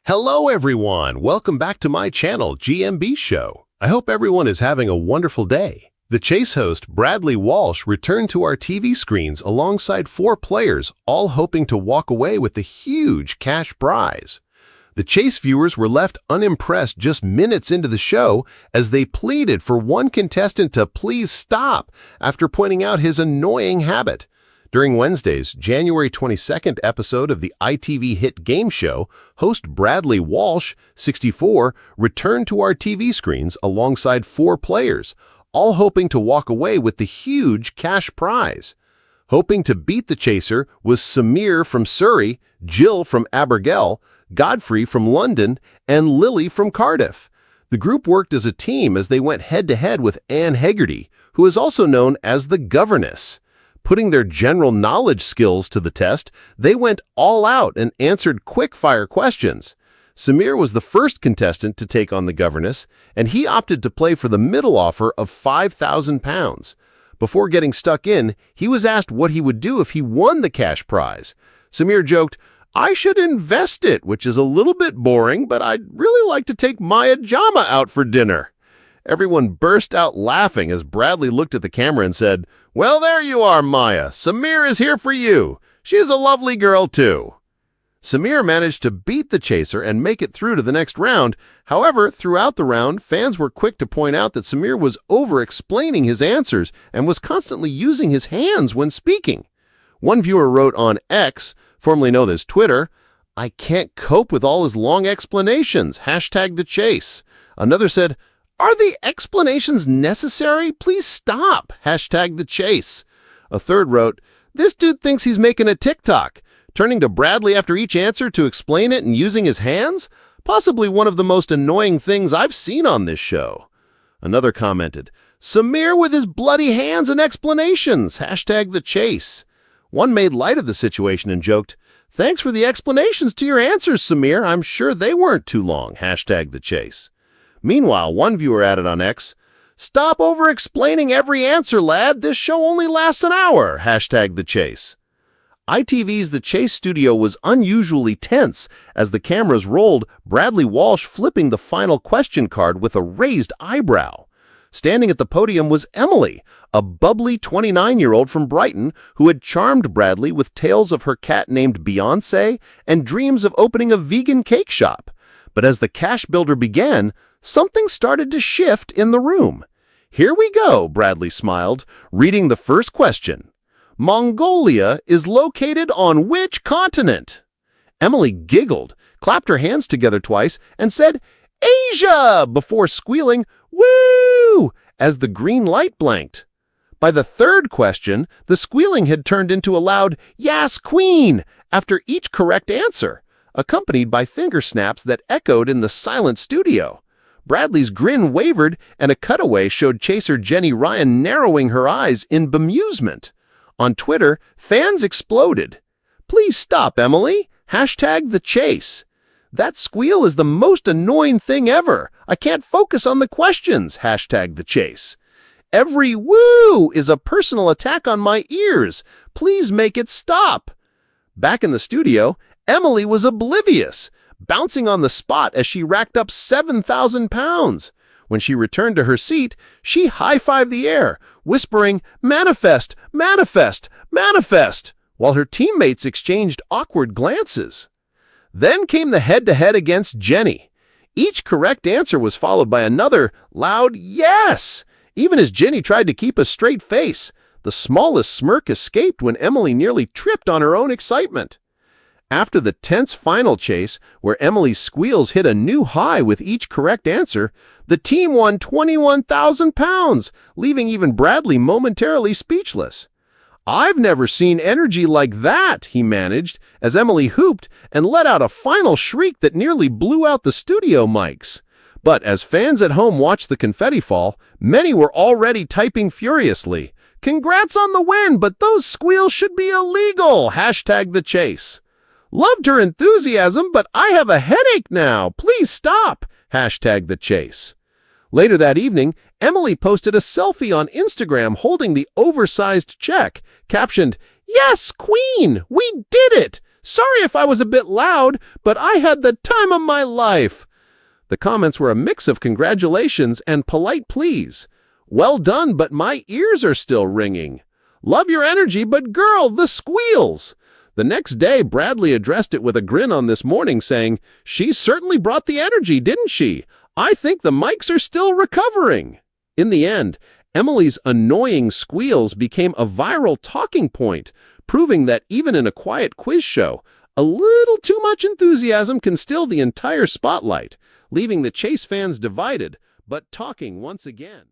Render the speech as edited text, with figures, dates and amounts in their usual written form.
Hello everyone! Welcome back to my channel, GMB SHOW. I hope everyone is having a wonderful day. The Chase host, Bradley Walsh, returned to our TV screens alongside 4 players, all hoping to walk away with the huge cash prize. The Chase viewers were left unimpressed just minutes into the show as they pleaded for one contestant to please stop after pointing out his annoying habit. During Wednesday's January 22nd episode of the ITV hit game show, host Bradley Walsh, 64, returned to our TV screens alongside 4 players, all hoping to walk away with the huge cash prize. Hoping to beat the chaser was Samir from Surrey, Jill from Abergele, Godfrey from London, and Lily from Cardiff. The group worked as a team as they went head-to-head with Anne Hegarty, who is also known as the governess. Putting their general knowledge skills to the test, they went all out and answered quick-fire questions. Samir was the first contestant to take on the governess, and he opted to play for the middle offer of £5,000. Before getting stuck in, he was asked what he would do if he won the cash prize. Samir joked, "I should invest it, which is a little bit boring, but I'd really like to take Maya Jama out for dinner." Everyone burst out laughing as Bradley looked at the camera and said, "Well, there you are, Maya. Samir is here for you. She is a lovely girl, too." Samir managed to beat the chaser and make it through to the next round. However, throughout the round, fans were quick to point out that Samir was over-explaining his answers and was constantly using his hands when speaking. One viewer wrote on X, formerly known as Twitter, "I can't cope with all his long explanations. #thechase." Another said, "Are the explanations necessary? Please stop. #thechase." A third wrote, "This dude thinks he's making a TikTok, turning to Bradley after each answer to explain it and using his hands? Possibly one of the most annoying things I've seen on this show." Another commented, "Samir with his bloody hands and explanations. #thechase." One made light of the situation and joked, "Thanks for the explanations to your answers, Samir. I'm sure they weren't too long. #thechase." Meanwhile, one viewer added on X, "Stop over-explaining every answer, lad. This show only lasts an hour. #thechase." ITV's The Chase studio was unusually tense as the cameras rolled, Bradley Walsh flipping the final question card with a raised eyebrow. Standing at the podium was Emily, a bubbly 29-year-old from Brighton who had charmed Bradley with tales of her cat named Beyoncé and dreams of opening a vegan cake shop. But as the cash builder began, something started to shift in the room. "Here we go," Bradley smiled, reading the first question. "Mongolia is located on which continent?" Emily giggled, clapped her hands together twice, and said, "Asia!" before squealing, "Woo!" as the green light blinked. By the third question, the squealing had turned into a loud, "Yes, Queen!" after each correct answer, accompanied by finger snaps that echoed in the silent studio. Bradley's grin wavered, and a cutaway showed chaser Jenny Ryan narrowing her eyes in bemusement. On Twitter, fans exploded. "Please stop, Emily. #thechase. That squeal is the most annoying thing ever. I can't focus on the questions. #thechase. Every woo is a personal attack on my ears. Please make it stop." Back in the studio, Emily was oblivious, bouncing on the spot as she racked up £7,000. When she returned to her seat, she high-fived the air, whispering, "Manifest, manifest, manifest," while her teammates exchanged awkward glances. Then came the head-to-head against Jenny. Each correct answer was followed by another loud "yes." Even as Jenny tried to keep a straight face, the smallest smirk escaped when Emily nearly tripped on her own excitement. After the tense final chase, where Emily's squeals hit a new high with each correct answer, the team won £21,000, leaving even Bradley momentarily speechless. "I've never seen energy like that," he managed, as Emily hooped and let out a final shriek that nearly blew out the studio mics. But as fans at home watched the confetti fall, many were already typing furiously, "Congrats on the win, but those squeals should be illegal. #thechase. Loved her enthusiasm, but I have a headache now. Please stop. #thechase. Later that evening, Emily posted a selfie on Instagram holding the oversized check, captioned, "Yes, Queen! We did it! Sorry if I was a bit loud, but I had the time of my life. The comments were a mix of congratulations and polite pleas. Well done, but my ears are still ringing. Love your energy, but girl, the squeals. The next day, Bradley addressed it with a grin on This Morning, saying, she certainly brought the energy, didn't she? I think the mics are still recovering. In the end, Emily's annoying squeals became a viral talking point, proving that even in a quiet quiz show, a little too much enthusiasm can steal the entire spotlight, leaving the Chase fans divided, but talking once again.